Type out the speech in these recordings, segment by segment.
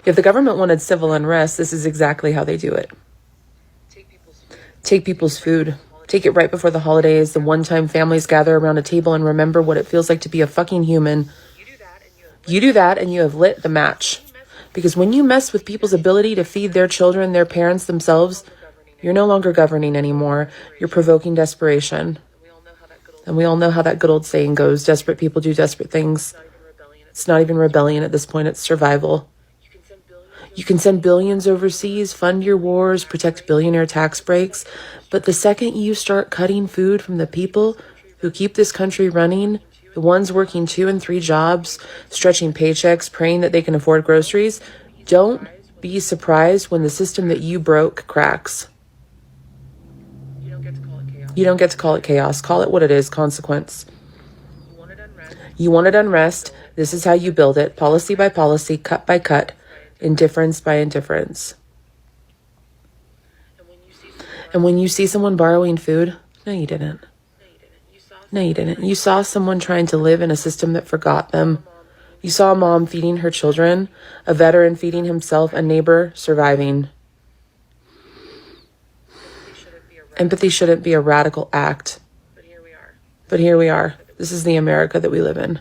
If the government wanted civil unrest, this is exactly how they do it. Take people's food. Take it right before the holidays, the one time families gather around a table and remember what it feels like to be a fucking human. You do that and you have lit the match. Because when you mess with people's ability to feed their children, their parents, themselves, you're no longer governing anymore. You're provoking desperation. And we all know how that good old saying goes, desperate people do desperate things. It's not even rebellion at this point, it's survival. You can send billions overseas, fund your wars, protect billionaire tax breaks, but the second you start cutting food from the people who keep this country running, the ones working 2 and 3 jobs, stretching paychecks, praying that they can afford groceries, don't be surprised when the system that you broke cracks. You don't get to call it chaos. Call it what it is, consequence. You wanted unrest. This is how you build it, policy by policy, cut by cut, indifference by indifference. And when you see someone borrowing food, no, you didn't. No, you didn't. You saw someone trying to live in a system that forgot them. You saw a mom feeding her children, a veteran feeding himself, a neighbor surviving. Empathy shouldn't be a radical act. But here we are. This is the America that we live in.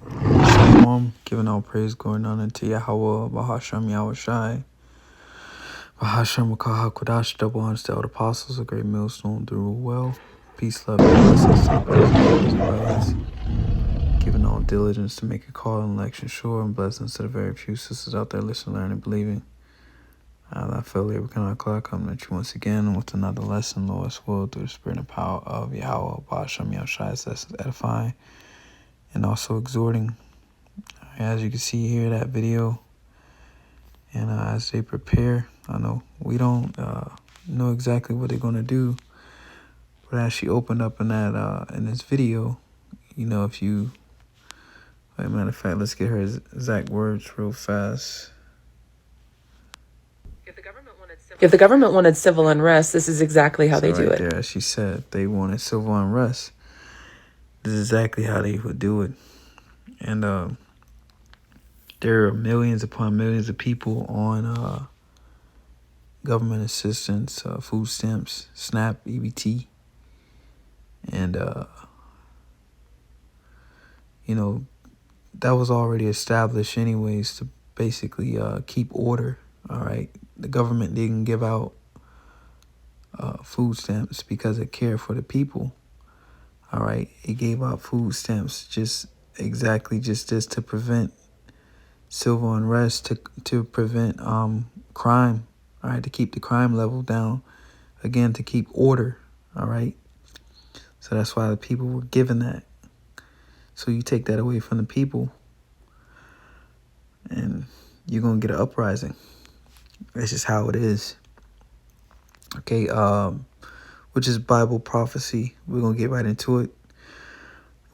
Shalom, giving all praise going on into Yahweh, Bahasham Yahushai. Bahasham Makaha Kodash, double honors to all the apostles, a great millstone through well. Peace, love, and blessings to the brothers and brothers. Giving all diligence to make a call and election sure, and blessings to the very few sisters out there listening, learning, believing. I feel like we cannot come at you once again with another lesson, Lord's will, through the spirit and power of Yahweh, Bahasham Yahushai, that's edifying and also exhorting. As you can see here, that video, and as they prepare, I know we don't know exactly what they're going to do, but as she opened up in that in this video, you know, if you, as a matter of fact, let's get her exact words real fast. If the government wanted civil unrest, this is exactly how they do it. There, as she said, they wanted civil unrest. This is exactly how they would do it. And there are millions upon millions of people on government assistance, food stamps, SNAP, EBT. And, you know, that was already established anyways to basically keep order, all right? The government didn't give out food stamps because it cared for the people, all right? It gave out food stamps just to prevent civil unrest, to prevent crime, all right, to keep the crime level down, again, to keep order, all right? So that's why the people were given that. So you take that away from the people, and you're going to get an uprising. That's just how it is. Okay, which is Bible prophecy. We're going to get right into it.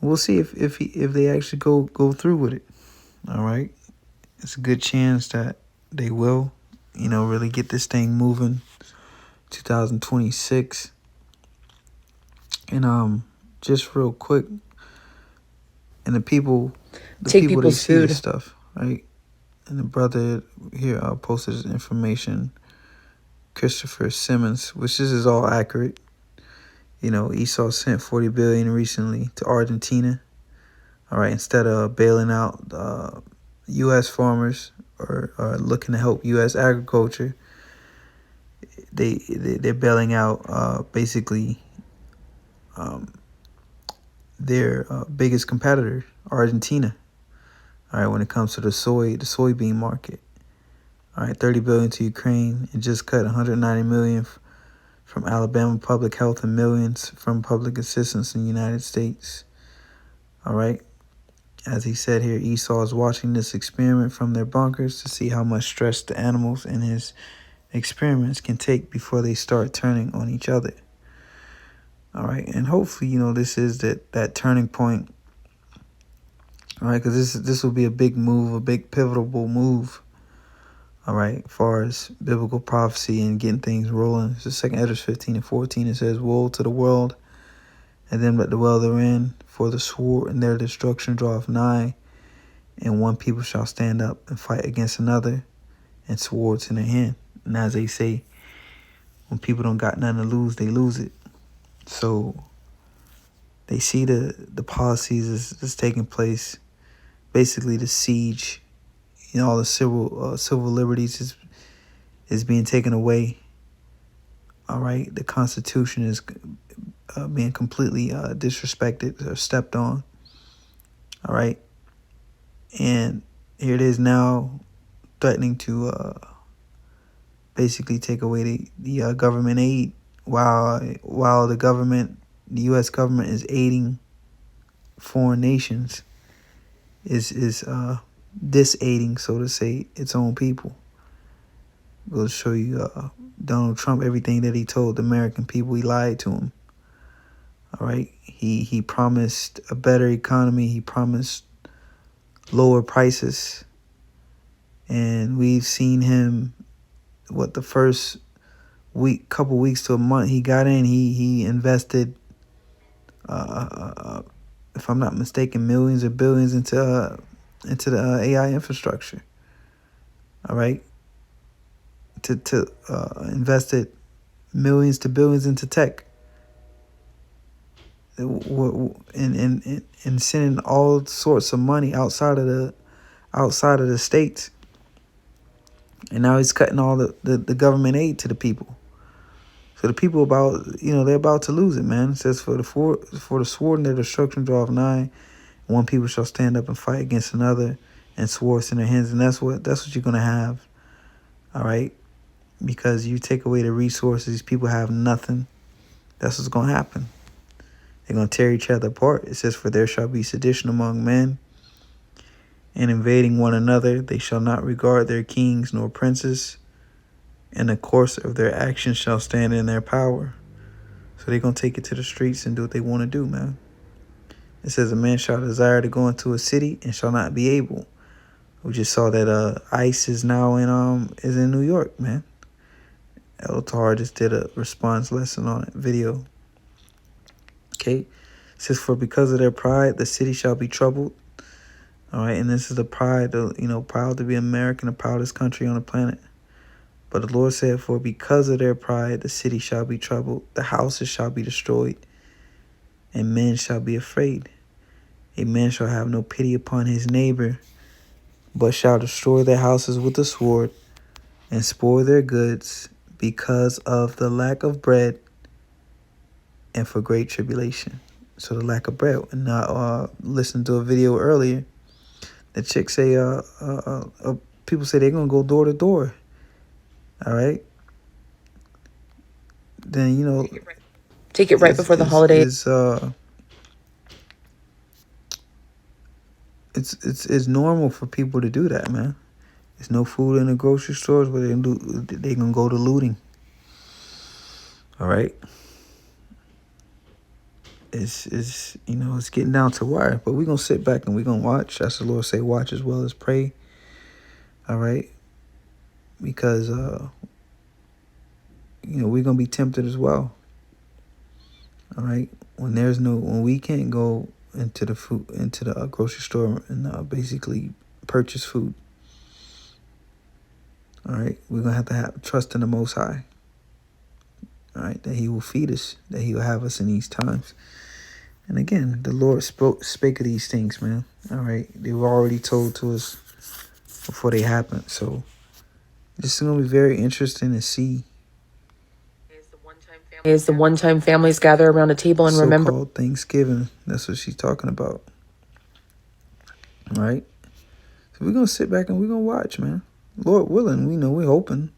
We'll see if they actually go through with it, all right? It's a good chance that they will, you know, really get this thing moving. 2026. And just real quick, and the people Take they people's see food. this stuff, right? And the brother here posted his information, Christopher Simmons, which this is all accurate. You know, Esau sent $40 billion recently to Argentina. All right, instead of bailing out U.S. farmers or looking to help U.S. agriculture, they're bailing out basically their biggest competitor, Argentina. All right, when it comes to the soybean market. All right, $30 billion to Ukraine, and just cut $190 million from Alabama Public Health and millions from public assistance in the United States. All right. As he said here, Esau is watching this experiment from their bunkers to see how much stress the animals in his experiments can take before they start turning on each other. All right. And hopefully, you know, this is that turning point. All right. Because this will be a big move, a big pivotal move. All right. As far as biblical prophecy and getting things rolling. So 2 Esdras 15:14, it says, "Woe to the world and them that dwell therein, for the sword and their destruction draweth nigh, and one people shall stand up and fight against another, and swords in their hand. And as they say, when people don't got nothing to lose, they lose it. So they see the policies is taking place. Basically, the siege, all the civil liberties is being taken away. All right, the Constitution is being completely disrespected or stepped on. All right, and here it is now threatening to basically take away the government aid, while the U.S. government is aiding foreign nations, is disaiding, so to say, its own people. We'll show you Donald Trump, everything that he told the American people. He lied to them. All right, he promised a better economy. He promised lower prices, and we've seen him. The first couple weeks to a month he got in, he invested, if I'm not mistaken, millions or billions into the AI infrastructure. All right, to invested millions to billions into tech, and sending all sorts of money outside of the states. And now he's cutting all the government aid to the people. So the people they're about to lose it, man. It says, for the sword and their destruction draweth nigh, one people shall stand up and fight against another, and swords in their hands. And that's what you're gonna have. All right, because you take away the resources, people have nothing. That's what's gonna happen. They're gonna tear each other apart. It says, for there shall be sedition among men, and invading one another. They shall not regard their kings nor princes, and the course of their actions shall stand in their power. So they're going to take it to the streets and do what they want to do, man. It says, a man shall desire to go into a city and shall not be able. We just saw that ICE is now in New York, man. Eltar just did a response lesson on it, video. Okay. It says, for because of their pride, the city shall be troubled. All right. And this is the pride, proud to be American, the proudest country on the planet. But the Lord said, for because of their pride, the city shall be troubled, the houses shall be destroyed, and men shall be afraid. A man shall have no pity upon his neighbor, but shall destroy their houses with the sword, and spoil their goods, because of the lack of bread, and for great tribulation. So the lack of bread. And I listened to a video earlier. The chick say, people say they're going to go door to door. All right. Then, take it right before the holidays. It's normal for people to do that, man. There's no food in the grocery stores, but they gonna go to looting. All right. It's getting down to wire, but we're gonna sit back and we're gonna watch. That's the Lord say, watch as well as pray. All right. Because we're gonna be tempted as well. All right. When we can't go into the grocery store and basically purchase food. All right, we're gonna have to have trust in the Most High. All right, that He will feed us, that He will have us in these times. And again, the Lord spake of these things, man. All right, they were already told to us before they happened. So this is gonna be very interesting to see. Is the one-time families gather around a table and remember. So-called Thanksgiving. That's what she's talking about. All right, so we're gonna sit back and we're gonna watch, man. Lord willing, we're hoping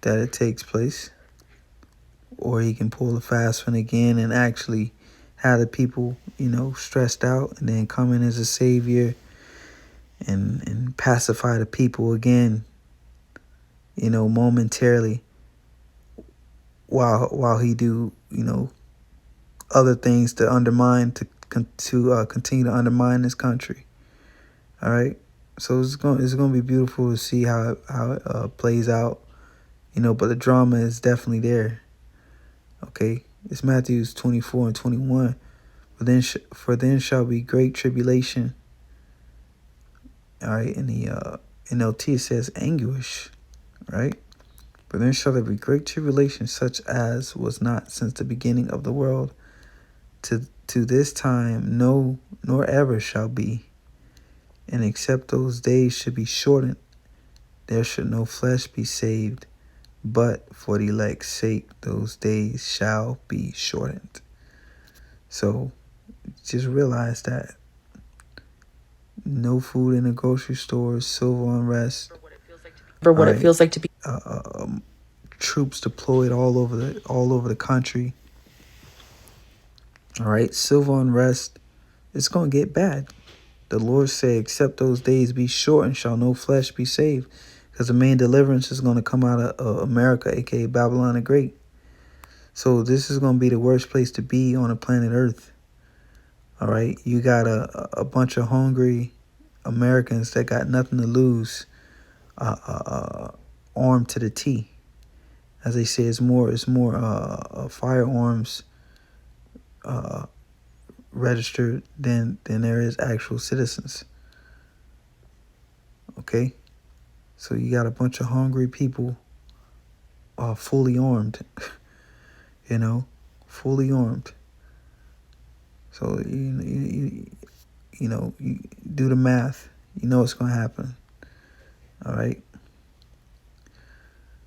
that it takes place, or He can pull the fast one again and actually have the people, stressed out, and then come in as a savior and pacify the people again, momentarily, while He do, other things to continue to undermine this country. All right. So it's going to be beautiful to see how it plays out, but the drama is definitely there. Okay, it's Matthew 24 and 21. For then shall be great tribulation, All right, in the NLT it says anguish, right? But then shall there be great tribulation, such as was not since the beginning of the world to this time, no, nor ever shall be. And except those days should be shortened, there should no flesh be saved. But for the elect's sake, those days shall be shortened. So just realize that no food in the grocery stores, civil unrest, For what all it right, feels like to be. troops deployed all over the country. All right, civil unrest, it's gonna get bad. The Lord said, except those days be shortened, shall no flesh be saved. Because the main deliverance is going to come out of America, a.k.a. Babylon the Great. So this is going to be the worst place to be on the planet Earth. All right? You got a bunch of hungry Americans that got nothing to lose, armed to the T. As they say, it's more firearms registered than there is actual citizens. Okay? So you got a bunch of hungry people fully armed, fully armed. So, you do the math. You know what's going to happen. All right?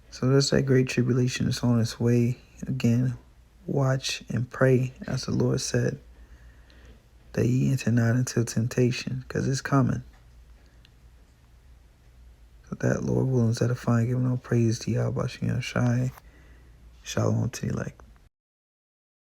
So that's that great tribulation. It's on its way. Again, watch and pray, as the Lord said, that ye enter not into temptation, because it's coming. So that, Lord willing, is edifying, giving all praise to Yahweh Shai. Shalom to the elect.